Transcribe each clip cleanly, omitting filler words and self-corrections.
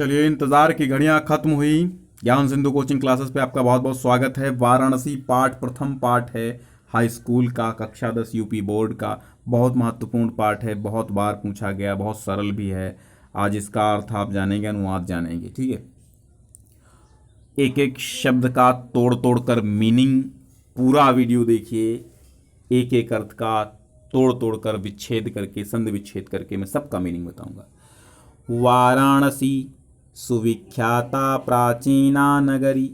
चलिए, इंतज़ार की घड़ियां ख़त्म हुई। ज्ञान सिंधु कोचिंग क्लासेस पे आपका बहुत बहुत स्वागत है। वाराणसी पाठ प्रथम पाठ है हाई स्कूल का, कक्षा 10 यूपी बोर्ड का। बहुत महत्वपूर्ण पाठ है, बहुत बार पूछा गया, बहुत सरल भी है। आज इसका अर्थ आप जानेंगे, अनुवाद जानेंगे। ठीक है, एक एक शब्द का तोड़ तोड़ कर मीनिंग, पूरा वीडियो देखिए। एक एक अर्थ का तोड़ तोड़ कर विच्छेद करके, संधि विच्छेद करके मैं सबका मीनिंग बताऊंगा। वाराणसी सुविख्याता प्राचीना नगरी।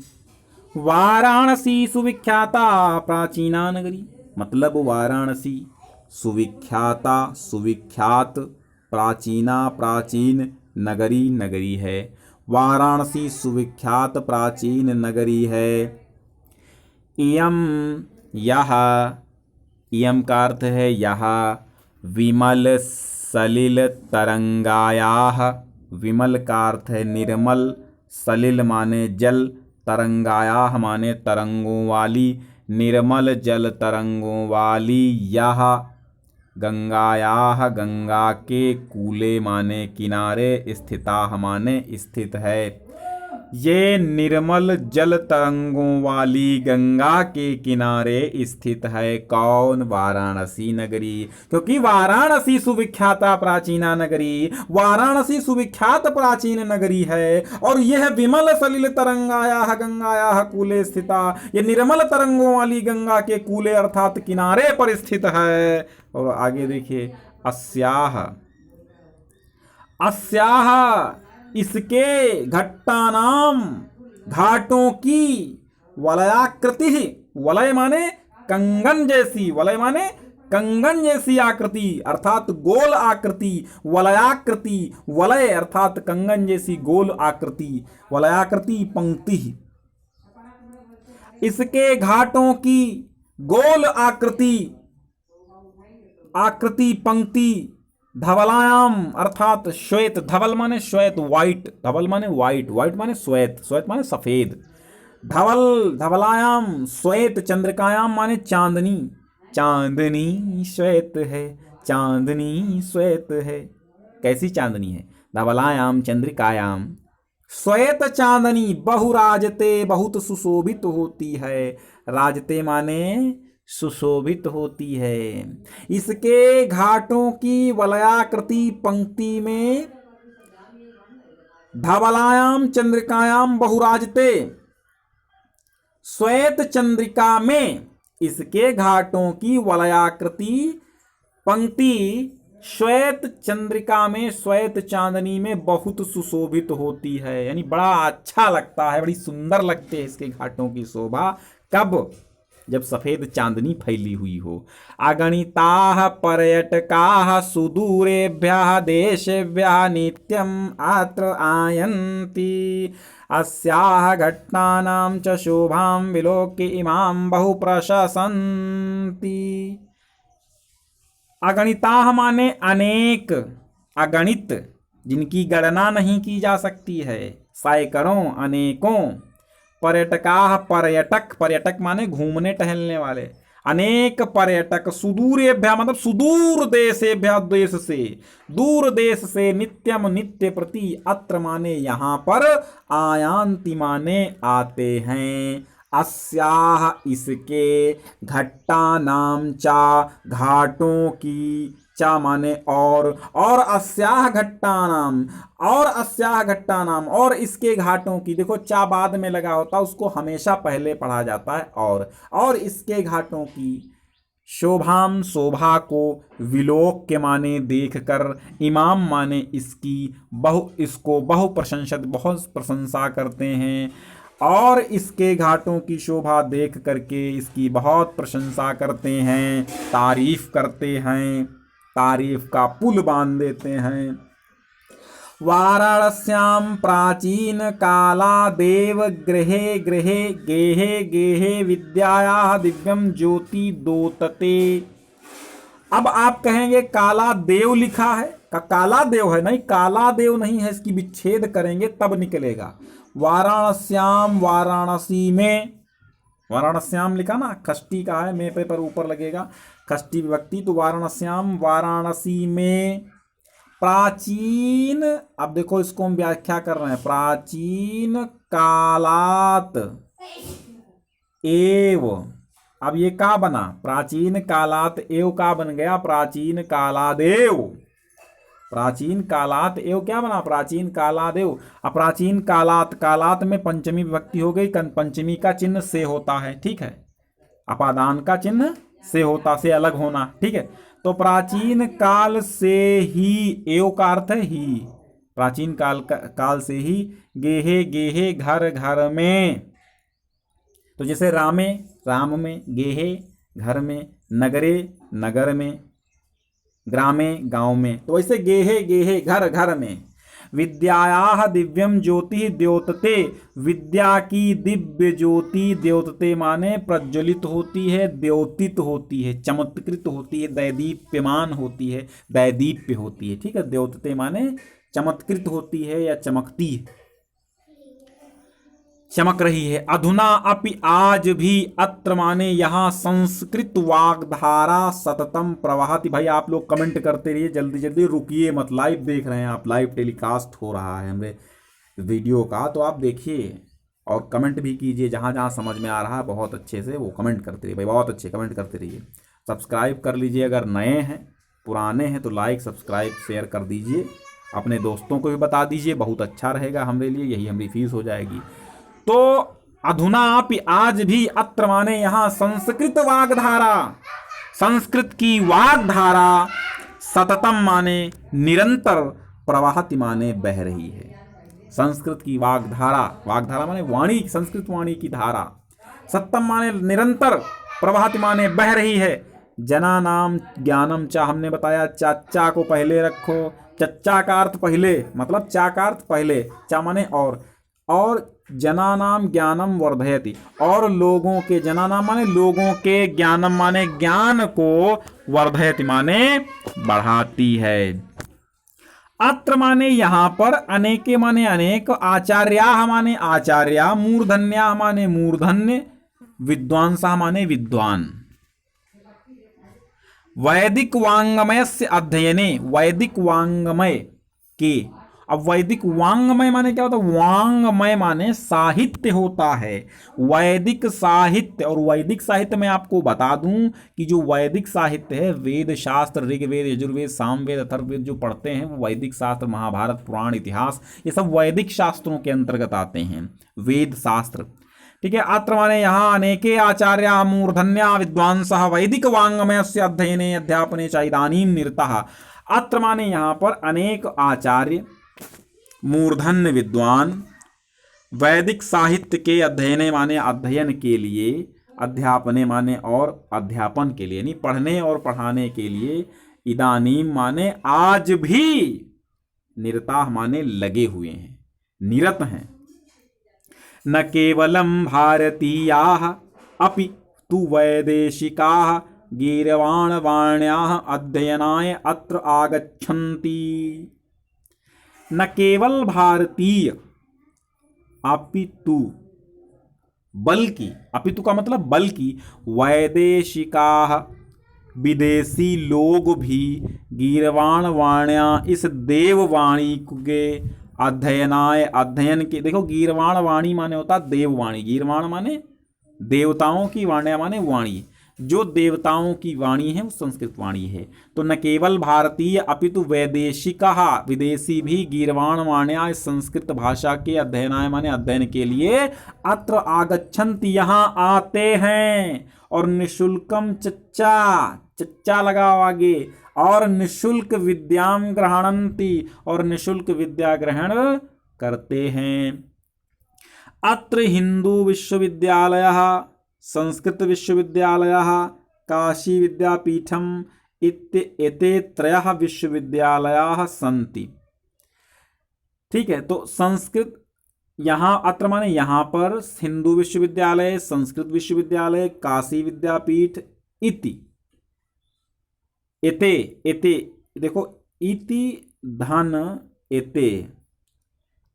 वाराणसी सुविख्याता प्राचीना नगरी मतलब वाराणसी सुविख्याता, सुविख्यात, प्राचीना प्राचीन, नगरी नगरी है। वाराणसी सुविख्यात प्राचीन नगरी है। इयम यह, इयम का अर्थ है यह। विमल सलिल तरंगायाः, विमल का अर्थ है निर्मल, सलिल माने जल, तरंगायाः माने तरंगों वाली, निर्मल जल तरंगों वाली। यह गंगायाः, गंगा के, कूले माने किनारे, स्थिताः माने स्थित है। ये निर्मल जल तरंगों वाली गंगा के किनारे स्थित है। कौन? वाराणसी नगरी। क्योंकि वाराणसी सुविख्याता प्राचीना नगरी, वाराणसी सुविख्यात प्राचीन नगरी है। और यह विमल सलिल तरंगायाः गंगायाः कूले स्थिता, ये निर्मल तरंगों वाली गंगा के कूले अर्थात किनारे पर स्थित है। और आगे देखिए, अस्याह, अस्याह इसके, घट्टानाम घाटों की, वलयाकृति, वलय माने कंगन जैसी, वलय माने कंगन जैसी आकृति अर्थात गोल आकृति, वलयाकृति, वलय अर्थात कंगन जैसी गोल आकृति, वलयाकृति पंक्ति। इसके घाटों की गोल आकृति, आकृति पंक्ति, धवलायाम अर्थात श्वेत, धवल माने श्वेत, व्हाइट, धवल माने व्हाइट, व्हाइट माने श्वेत, श्वेत माने सफेद, धवल, धवलायाम श्वेत, चंद्रिकायाम माने चांदनी, चांदनी श्वेत है, चांदनी श्वेत है। कैसी चांदनी है? धवलायाम चंद्रिकायाम, श्वेत चांदनी बहुराजते, बहुत सुशोभित होती है। राजते माने सुशोभित होती है। इसके घाटों की वलयाकृति पंक्ति में, धवलायाम चंद्रिकायाम बहुराजते, श्वेत चंद्रिका में, इसके घाटों की वलयाकृति पंक्ति श्वेत चंद्रिका में, श्वेत चांदनी में बहुत सुशोभित होती है। यानी बड़ा अच्छा लगता है, बड़ी सुंदर लगते हैं इसके घाटों की शोभा। कब? जब सफेद चांदनी फैली हुई हो। अगणिताः पर्यटकाः सुदूरेभ्यः देशेभ्यः नित्यम् अत्र आयन्ति। अस्याः घटनानां च शोभां विलोक्य इमां बहु प्रशंसन्ति। अगणिताः माने अनेक, अगणित, जिनकी गणना नहीं की जा सकती है, सैकड़ों, अनेकों। पर्यटकाः पर्यटक, पर्यटक माने घूमने टहलने वाले। अनेक पर्यटक, सुदूरेभ्यः मतलब सुदूर देशेभ्यः, देश से, दूर देश से, नित्यम नित्य प्रति, अत्र माने यहाँ पर, आयान्ति माने आते हैं। अस्याः इसके, घट्टानाम चा घाटों की, चा माने और अस्याह घट्टानाम, और अस्याह घट्टानाम और इसके घाटों की। देखो चा बाद में लगा होता, उसको हमेशा पहले पढ़ा जाता है। और इसके घाटों की, शोभाम शोभा को, विलोक के माने देख कर, इमाम माने इसकी, बहु इसको बहु प्रशंसत बहुत प्रशंसा करते हैं। और इसके घाटों की शोभा देख करके इसकी बहुत प्रशंसा करते हैं, तारीफ करते हैं, तारीफ का पुल बांध देते हैं। वाराणस्यां प्राचीन काला देव गृहे गृहे गेहे गेहे विद्यायाः दिव्यम ज्योति दोतते। अब आप कहेंगे काला देव लिखा है, काला देव है, नहीं काला देव नहीं है, इसकी विच्छेद करेंगे तब निकलेगा। वाराणस्याम, वाराणसी में, वाराणस्याम लिखा ना, खष्टी का है, मे पे पर ऊपर लगेगा खष्टी विभक्ति, तो वाराणस्याम वाराणसी में, प्राचीन, अब देखो इसको हम व्याख्या कर रहे हैं, प्राचीन कालात एव, अब ये का बना, प्राचीन कालात एव का बन गया प्राचीन कालादेव, प्राचीन कालात एव क्या बना, प्राचीन कालादेव। अब प्राचीन कालात, कालात में पंचमी विभक्ति हो गई, पंचमी का चिन्ह से होता है, ठीक है, अपादान का चिन्ह से होता, से अलग होना, ठीक है। तो प्राचीन काल से ही, एव का अर्थ है ही, प्राचीन काल से ही, गेहे गेहे घर घर में, तो जैसे रामे राम में, गेहे घर में, नगरे नगर में, ग्रामे गांव में, तो वैसे गेहे गेहे घर घर में। विद्यायाः दिव्यम ज्योति द्योतते, विद्या की दिव्य ज्योति, द्योतते माने प्रज्वलित होती है, द्योतित होती है, चमत्कृत होती है, दैदीप्यमान होती है, दैदीप्य होती है, ठीक है। द्योतते माने चमत्कृत होती है या चमकती है, चमक रही है। अधुना अपि आज भी, अत्र माने यहाँ, संस्कृत वाग्धारा सततम प्रवाहति। भाई आप लोग कमेंट करते रहिए, जल्दी जल्दी, रुकिए मत, लाइव देख रहे हैं आप, लाइव टेलीकास्ट हो रहा है हमारे वीडियो का, तो आप देखिए और कमेंट भी कीजिए, जहाँ जहाँ समझ में आ रहा है बहुत अच्छे से वो कमेंट करते रहिए भाई, बहुत अच्छे कमेंट करते रहिए। सब्सक्राइब कर लीजिए अगर नए हैं, पुराने हैं तो लाइक सब्सक्राइब शेयर कर दीजिए, अपने दोस्तों को भी बता दीजिए, बहुत अच्छा रहेगा हमारे लिए, यही हमारी फीस हो जाएगी। तो अधुना अपि आज भी, अत्र माने यहाँ, संस्कृत वाग्धारा, संस्कृत की वाग्धारा, सततम माने निरंतर, प्रवाहति माने बह रही है। संस्कृत की वाग्धारा, वाग्धारा माने वाणी, संस्कृत वाणी की धारा, सततम माने निरंतर, प्रवाहति माने बह रही है। जना नाम ज्ञानम चा, हमने बताया चाचा को पहले रखो, चच्चा का अर्थ पहले, मतलब चा का अर्थ पहले, चा माने और जनानाम ज्ञानम वर्धयति, और लोगों के, जनानाम माने लोगों के, ज्ञानम माने ज्ञान को, वर्धयति माने बढ़ाती है। अत्र माने यहाँ पर, अनेके माने अनेक, आचार्याः माने आचार्या, मूर्धन्याः माने मूर्धन्य, विद्वांसः माने विद्वान। वैदिक वांग्मय से अध्ययने, वैदिक वांग्मय के, अब वैदिक वांग्मय माने क्या होता है, वांग्मय माने साहित्य होता है, वैदिक साहित्य। और वैदिक साहित्य में आपको बता दूं कि जो वैदिक साहित्य है, वेद शास्त्र, ऋग्वेद यजुर्वेद सामवेद अथर्ववेद जो पढ़ते हैं वो वैदिक शास्त्र, महाभारत पुराण इतिहास, ये सब वैदिक शास्त्रों के अंतर्गत आते हैं, वेद शास्त्र, ठीक है। अत्र माने यहाँ, अनेके आचार्या मूर्धन्या विद्वांसः वैदिक वांग्मयस्य अध्ययने अध्यापने च इदानीं निरतः। अत्र माने यहाँ पर अनेक आचार्य, मूर्धन्य विद्वान, वैदिक साहित्य के अध्ययने माने अध्ययन के लिए, अध्यापने माने और अध्यापन के लिए, यानी पढ़ने और पढ़ाने के लिए, इदानीम माने आज भी, निरताः माने लगे हुए हैं, निरत हैं। न केवलम भारतीयाः अपि तु वैदेशिकाः गीर्वाणवाण्याः अध्ययनाय अत्र आगच्छन्ति। न केवल भारतीय, अपितु, बल्कि, अपितु का मतलब बल्कि, वैदेशिकाः, विदेशी लोग भी, गीर्वाण वाण्या, इस देववाणी के, अध्ययनाय, अध्ययन के, देखो गीर्वाण वाणी माने होता देववाणी, गीर्वाण माने देवताओं की, वाण्या माने वाणी, जो देवताओं की वाणी है वो संस्कृत वाणी है। तो न केवल भारतीय अपितु वैदेशिकाः, विदेशी भी, गीर्वाण वाण्या, संस्कृत भाषा के, अध्ययनाय माने अध्ययन के लिए, अत्र आगच्छन्ति यहाँ आते हैं, और निशुल्कम चच्चा, चच्चा लगाओ आगे, और निशुल्क विद्याम ग्रहणन्ति, और निशुल्क विद्या ग्रहण करते हैं। अत्र हिंदू विश्वविद्यालयः, संस्कृत विश्वविद्यालयः, काशी विद्यापीठम एते त्रयः विश्वविद्यालयाः सन्ति। ठीक है, तो संस्कृत यहाँ, अत्र माने यहाँ पर, हिंदू विश्वविद्यालय, संस्कृत विश्वविद्यालय, काशी विद्यापीठ, इति, एते, एते, देखो इति धन एते,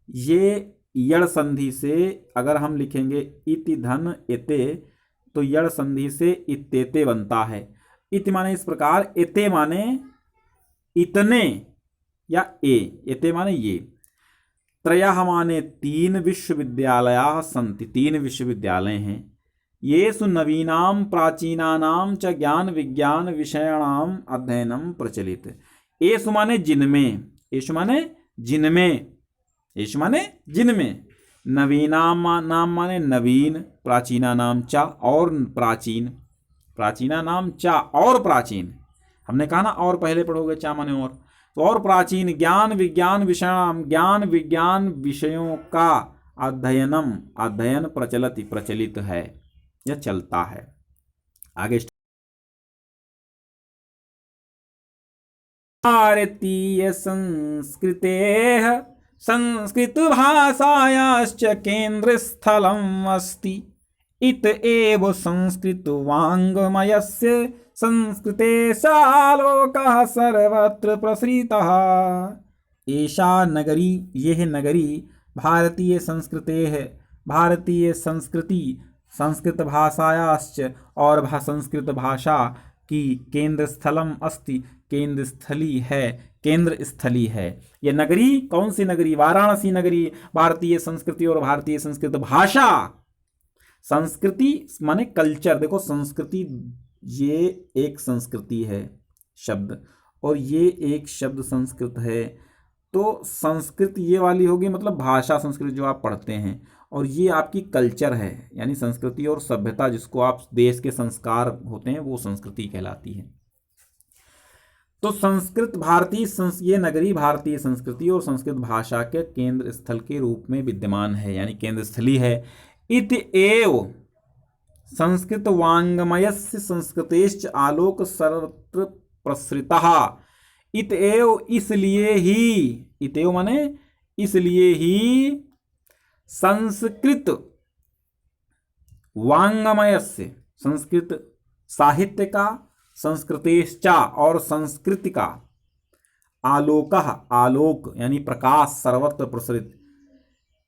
ये यड़ संधि से अगर हम लिखेंगे इति धन एते, तो यड़ संधि से इतेते बनता है। इति माने इस प्रकार, एते माने इतने, या एते माने ये, त्रयः माने 3 विश्वविद्यालयाः सन्ति, 3 विश्वविद्यालय हैं, येषु नवीनां प्राचीनानां च ज्ञान विज्ञान विषयाणाम् अध्ययनं प्रचलित। येषु माने जिनमें, येषु माने जिनमें, येषु माने जिनमें, नवीनाम नाम माने नवीन, प्राचीनानाम च और प्राचीन, प्राचीनानाम च और प्राचीन, हमने कहा ना और पहले पढ़ोगे, चा माने और, तो और प्राचीन ज्ञान विज्ञान विषयाणाम, ज्ञान विज्ञान विषयों का अध्ययनम, अध्ययन प्रचलति, प्रचलित है या चलता है। आगे भारतीय संस्कृतेः संस्कृत भाषायाश्च केन्द्रस्थलम् अस्ति, इत एव संस्कृत वाङ्मयस्य संस्कृतेशालोकः सर्वत्र प्रसृतः। एषा नगरी, यह नगरी, भारतीय संस्कृतेः, भारतीय संस्कृति, संस्कृत भाषायाश्च और संस्कृत भाषा की केंद्र स्थलम अस्ति, केंद्र स्थली है, केंद्र स्थली है। यह नगरी कौन सी नगरी? वाराणसी नगरी। भारतीय संस्कृति और भारतीय संस्कृत भाषा, संस्कृति माने कल्चर, देखो संस्कृति ये एक संस्कृति है शब्द, और ये एक शब्द संस्कृत है, तो संस्कृत ये वाली होगी मतलब भाषा संस्कृत जो आप पढ़ते हैं, और ये आपकी कल्चर है, यानी संस्कृति और सभ्यता जिसको आप देश के संस्कार होते हैं वो संस्कृति कहलाती है। तो संस्कृत भारतीय ये नगरी भारतीय संस्कृति और संस्कृत भाषा के केंद्र स्थल के रूप में विद्यमान है, यानी केंद्र स्थली है। इत एव संस्कृत वाङ्मयस्य संस्कृतेश्च आलोक सर्वत्र प्रसृतः। इत एव इसलिए ही, इत एव माने इसलिए ही, संस्कृत वाङ्मयस्य संस्कृत साहित्य का, संस्कृतेश्चा और संस्कृति का, आलोकः आलोक यानी प्रकाश, सर्वत्र प्रसरित,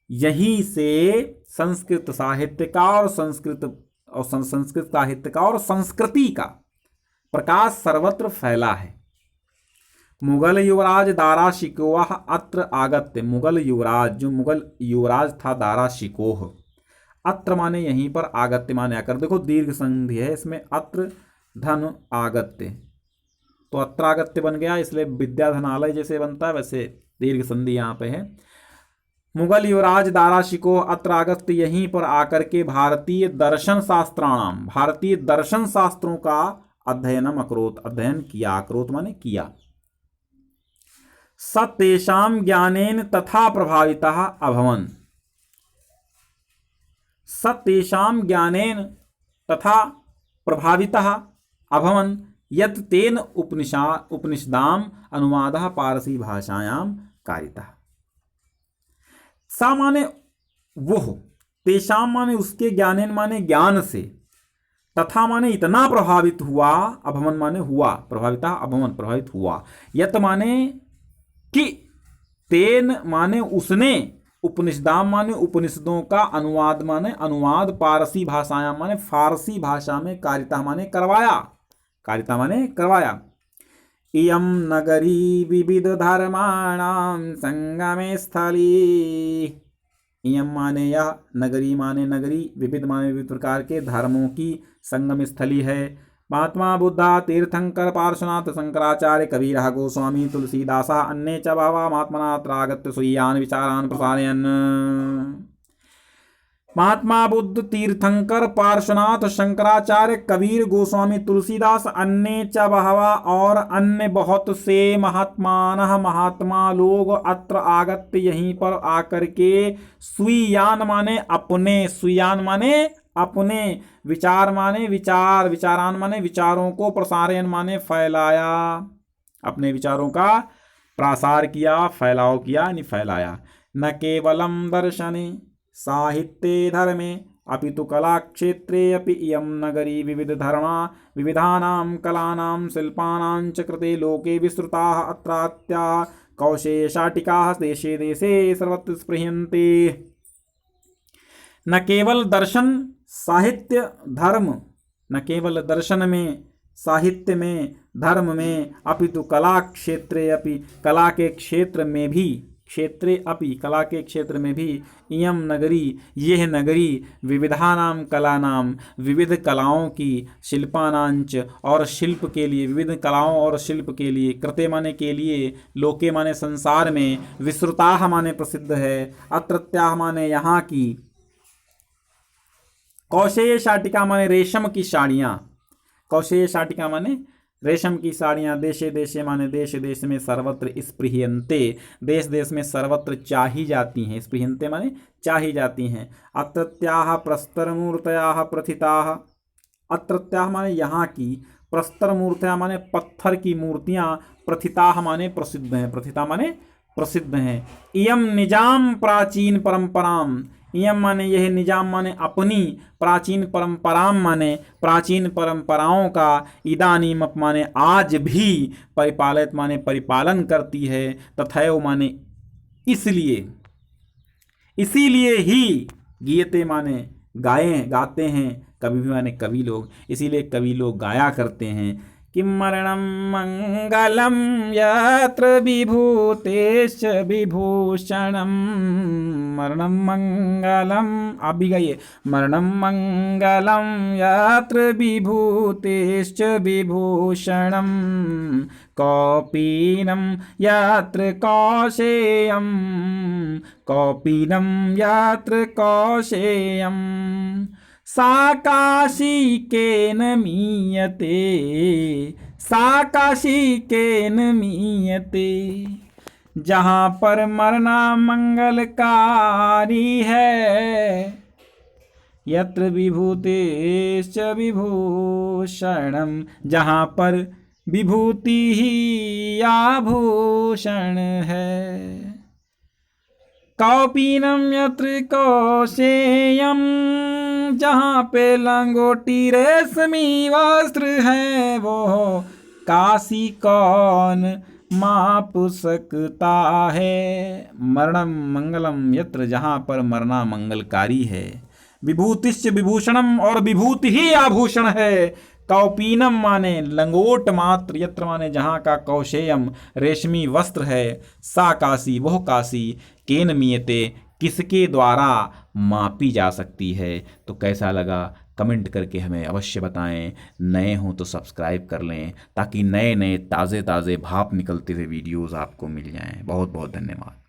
यहीं से संस्कृत साहित्य का और संस्कृत साहित्य का और संस्कृति का प्रकाश सर्वत्र फैला है। मुगल युवराज दारा शिकोह अत्र आगत्य, मुगल युवराज, जो मुगल युवराज था दारा शिकोह, अत्र माने यहीं पर, आगत्य माने आकर, देखो दीर्घ संधि है इसमें, अत्र धन आगत्य, तो अत्र आगत्य बन गया, इसलिए विद्याधनालय जैसे बनता है वैसे दीर्घ संधि यहाँ पे है। मुगल युवराज दारा शिकोह अत्र आगत्य, यहीं पर आकर के भारतीय दर्शन शास्त्राणाम, भारतीय दर्शन शास्त्रों का अध्ययनम अकरोत, अध्ययन किया, अकरोत माने किया। सतेषां ज्ञानेन तथा प्रभावितः अभवन्, सतेषां ज्ञानेन तथा प्रभावितः अभवन्, यत् तेन उपनिषदाम् अनुवादः पारसी भाषायां कारितः। सा माने वह, तेषां माने उसके, ज्ञानेन माने ज्ञान से, तथा माने इतना प्रभावित हुआ, अभवन माने हुआ, प्रभावितः अभवन प्रभावित हुआ, यत माने कि, तेन माने उसने, उपनिषदाम माने उपनिषदों का, अनुवाद माने अनुवाद, पारसी भाषायां माने फारसी भाषा में, कारिता माने करवाया, कारिता माने करवाया। इयं नगरी विविध धर्माणां संगमे स्थली, इयं माने यह, नगरी माने नगरी, विविध माने विविध प्रकार के धर्मों की संगम स्थली है। महात्मा बुद्धा तीर्थंकर पार्श्वनाथ शंकराचार्य कबीरः गोस्वामी तुलसीदासः अन्ये च बहवः महात्मना अत्र आगत्य स्वीयान् विचारान् प्रसारयन्। महात्मा बुद्ध तीर्थंकर पार्श्वनाथ शंकराचार्य कबीर गोस्वामी तुलसीदास अन्य च बहवः और अन्य बहुत से महात्मा लोग अत्र आगत्य यहीं पर आकर के स्वीयान माने अपने, स्वीयान माने अपने, विचार माने विचार, विचारान माने विचारों को, प्रसारयन माने फैलाया, अपने विचारों का प्रसार किया, फैलाव किया यानी फैलाया। न केवलम दर्शने साहित्ये धर्मे अपितु कला क्षेत्रे अपि इयं नगरी विविध धर्मा विविधानां कलानां शिल्पानां च कृते लोके विस्तृताः अत्रात्या कौशेषाटिकाः देशे देशे सर्वत्र स्पृह्यन्ते। न केवल दर्शन साहित्य धर्म, न केवल दर्शन में, साहित्य में, धर्म में, अपितु कला क्षेत्रे अपि, कला के क्षेत्र में भी, क्षेत्रे अपि, कला के क्षेत्र में भी, इयं नगरी, यह नगरी, विविधानां कलानां, विविध कलाओं की, शिल्पानांच, और शिल्प के लिए, विविध कलाओं और शिल्प के लिए, कृते माने के लिए, लोके माने संसार में, विश्रुताः माने प्रसिद्ध है, अत्रत्याः माने यहाँ की, कौशेय शाटिका माने रेशम की साड़ियाँ, कौशेय शाटिका माने रेशम की साड़ियाँ, देशे देशे माने देश देश में, सर्वत्र स्पृह्यन्ते, देश देश में सर्वत्र चाही जाती हैं, स्पृह्यन्ते माने चाही जाती हैं, अत्रत्याः प्रस्तरमूर्तयाः प्रथिताः, अत्रत्याः माने यहाँ की, प्रस्तर मूर्तियाँ माने पत्थर की मूर्तियाँ, प्रथिताः माने प्रसिद्ध हैं, प्रथिता माने प्रसिद्ध हैं, इयम निजाम प्राचीन परंपराम, इयम माने यह, निजाम माने अपनी, प्राचीन परंपराम माने प्राचीन परंपराओं का, इदानीम माने आज भी, परिपालित माने परिपालन करती है, तथैव माने इसलिए, इसीलिए ही, गीयते माने गाए, गाते हैं, कवि भी माने कवि लोग, इसीलिए कवि लोग गाया करते हैं, किं मरणं मंगलम यत्र विभूतेश्च विभूषणम, मरणं मंगलम, आप भी गाइए, मरणं मंगलम यत्र विभूतेश्च विभूषणम, कौपीनं यत्र कौशेयं, कौपीनं यत्र कौशेयं, सा काशी केन मीयते, सा काशी केन मीयते, जहाँ पर मरना मंगलकारी है, यत्र विभूतेश्च विभूषणम, जहाँ पर विभूति ही आभूषण है, कौपीनम यत्र कौशेयम, जहाँ पे लंगोटी रेशमी वस्त्र है, वो काशी कौन माप सकता है, मरणम मंगलम यत्र, जहाँ पर मरना मंगलकारी है, विभूतिश्च विभूषणम, और विभूति ही आभूषण है, कौपीनम माने लंगोट मात्र, यत्र माने जहाँ का, कौशेयम रेशमी वस्त्र है, सा काशी वह काशी, केन मीयते किसके द्वारा मापी जा सकती है। तो कैसा लगा कमेंट करके हमें अवश्य बताएं। नए हों तो सब्सक्राइब कर लें ताकि नए नए ताज़े ताज़े भाप निकलते हुए वीडियोज़ आपको मिल जाएं। बहुत बहुत धन्यवाद।